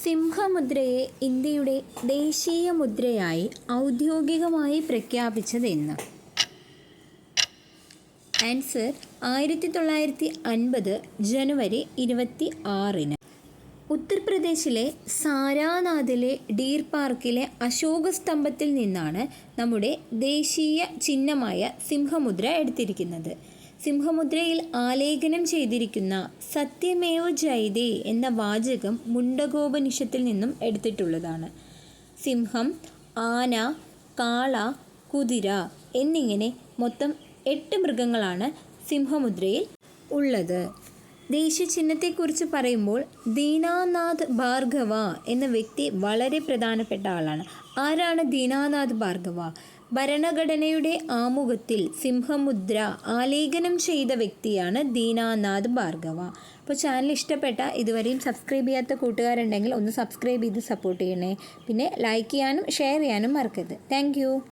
സിംഹമുദ്രയെ ഇന്ത്യയുടെ ദേശീയ മുദ്രയായി ഔദ്യോഗികമായി പ്രഖ്യാപിച്ചതെന്ന്? ആൻസർ 1950 ജനുവരി 26. ഉത്തർപ്രദേശിലെ സാരാനാഥിലെ ഡീർ പാർക്കിലെ അശോക സ്തംഭത്തിൽ നിന്നാണ് നമ്മുടെ ദേശീയ ചിഹ്നമായ സിംഹമുദ്ര എടുത്തിരിക്കുന്നത്. സിംഹമുദ്രയിൽ ആലേഖനം ചെയ്തിരിക്കുന്ന സത്യമേവ ജയതേ എന്ന വാചകം മുണ്ടകോപനിഷത്തിൽ നിന്നും എടുത്തിട്ടുള്ളതാണ്. സിംഹം, ആന, കാള, കുതിര എന്നിങ്ങനെ മൊത്തം 8 മൃഗങ്ങളാണ് സിംഹമുദ്രയിൽ ഉള്ളത്. ദേശീയ ചിഹ്നത്തെക്കുറിച്ച് പറയുമ്പോൾ ദീനാനാഥ് ഭാർഗവ എന്ന വ്യക്തി വളരെ പ്രധാനപ്പെട്ട ആളാണ്. ആരാണ് ദീനാനാഥ് ഭാർഗവ? ഭരണഘടനയുടെ ആമുഖത്തിൽ സിംഹമുദ്ര ആലേഖനം ചെയ്ത വ്യക്തിയാണ് ദീനാനാഥ് ഭാർഗവ. അപ്പോൾ ചാനൽ ഇഷ്ടപ്പെട്ട ഇതുവരെയും സബ്സ്ക്രൈബ് ചെയ്യാത്ത കൂട്ടുകാരുണ്ടെങ്കിൽ ഒന്ന് സബ്സ്ക്രൈബ് ചെയ്ത് സപ്പോർട്ട് ചെയ്യണേ. പിന്നെ ലൈക്ക് ചെയ്യാനും ഷെയർ ചെയ്യാനും മറക്കരുത്. താങ്ക്